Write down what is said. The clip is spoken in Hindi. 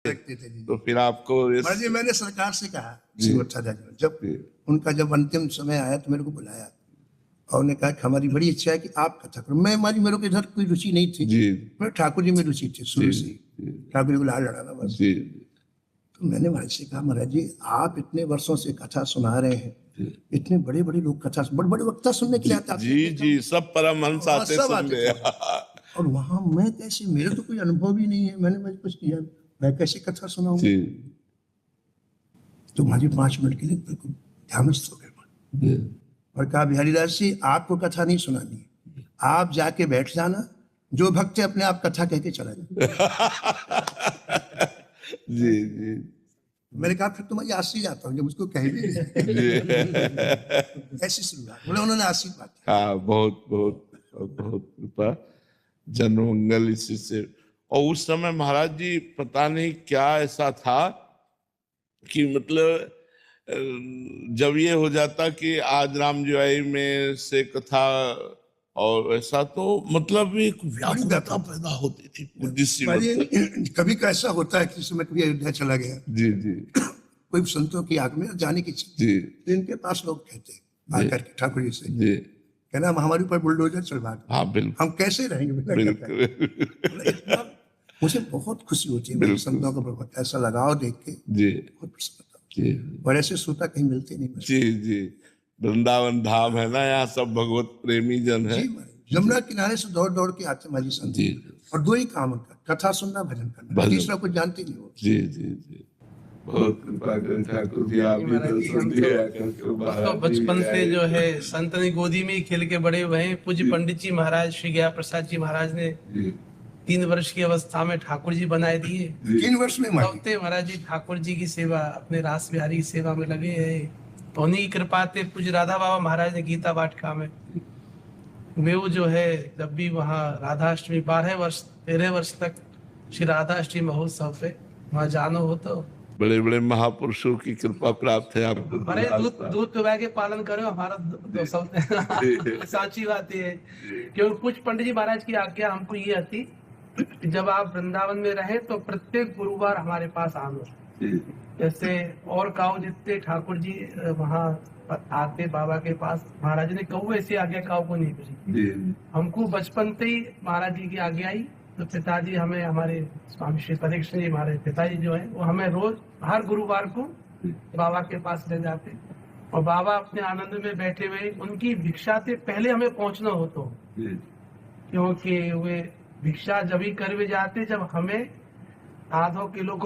रखते थे जी। तो फिर आपको महाराज जी मैंने सरकार से कहा जब उनका जब अंतिम समय आया तो मेरे को बुलाया और उन्होंने कहा कि हमारी बड़ी इच्छा है कि आप कथा करो। मेरे को इधर कोई रुचि नहीं थी जी मैं ठाकुर जी में रुचि थी शुरू से ठाकुर जी को लाल लड़ाना बस। जी तो मैंने महाराज से कहा महाराज जी आप इतने वर्षों से कथा सुना रहे हैं इतने बड़े बड़े लोग कथा बड़े बड़े वक्ता सुनने के लिए आते जी जी सब परमहंस आते सब सुन आते ले थे। और वहां मैं कैसे मेरे तो कोई अनुभव ही नहीं है मैंने कुछ किया मैं कैसे कथा सुनाऊंगा। जी तो महाराज 5 मिनट के लिए बिल्कुल ध्यानस्थ हो गए और कहा बिहारी दास जी आपको कथा नहीं सुनानी आप जाके बैठ जाना जो भक्त है अपने आप कथा कह के चला जाए। जी जी मैंने कहा फिर तो मैं आशी जाता हूँ जब उसको कह भी ऐसी शुरुआत बोले उन्होंने आशीर्वाद दिया। हाँ बहुत बहुत बहुत कृपा जन्मंगल इसी से। और उस समय महाराज जी पता नहीं क्या ऐसा था कि मतलब जब ये हो जाता कि आज राम जीवाई में से कथा और ऐसा तो मतलब एक व्याकुलता पैदा होती थी कभी कैसा होता है कि समय कभी अयोध्या चला गया जी जी कोई संतों की आग में जाने की जी तो इनके पास लोग कहते हैं आकर के ठाकुर जी से जी कहना हमारे ऊपर बुलडोजर चलवा दो हाँ बिल्कुल हम कैसे रहेंगे बिल्कुल मुझे बहुत खुशी होती है संतों का बहुत ऐसा लगाव देख के जी बहुत प्रसन्नता जी और ऐसे श्रोता कहीं मिलते नहीं जी जी वृंदावन धाम है ना यहाँ सब भगवत प्रेमी जन है। यमुना किनारे से दौड़ दौड़ के आते माजी संत जी और 2 ही काम उनका कथा सुनना भजन करना तीसरा कुछ जानते नहीं हो। जी जी जी बहुत कृपा करें ठाकुर जी आप भी दर्शन दिए तो बचपन से जो है संत ने गोदी में ही खेल के बड़े हुए हैं। पूज्य पंडित जी महाराज श्री गया प्रसाद जी महाराज ने 3 वर्ष की अवस्था में ठाकुर जी बनाए दिए। 3 वर्ष में महाराज जी ठाकुर जी की सेवा अपने रास बिहारी की सेवा में लगे हैं। तो उन्हीं की कृपा से पूज्य राधा बाबा महाराज ने गीता वाटिका में वे जो है जब भी वहाँ राधाष्टमी 13 वर्ष तक श्री राधाष्टमी महोत्सव पे वहाँ जानो हो तो बड़े बड़े महापुरुषों की कृपा प्राप्त है आपको। बड़े दूध पिला के पालन करो हमारा तो सब साची बात है क्योंकि कुछ पंडित जी महाराज की आज्ञा हमको ये आती जब आप वृंदावन में रहे तो प्रत्येक गुरुवार हमारे पास आनो। जैसे और काऊ जितने ठाकुर जी वहाँ आते बाबा के पास महाराज ने कहू ऐसी आज्ञा काऊ को नहीं करी। हमको बचपन से ही महाराज जी की आज्ञा आई तो पिताजी हमें हमारे स्वामी श्री परीक्षण जी हमारे पिताजी जो है वो हमें रोज हर गुरुवार को बाबा के पास ले जाते और बाबा अपने आनंद में बैठे हुए उनकी भिक्षा से पहले हमें पहुंचना हो तो क्योंकि वे भिक्षा जब ही कर जाते जब हमें आधों किलो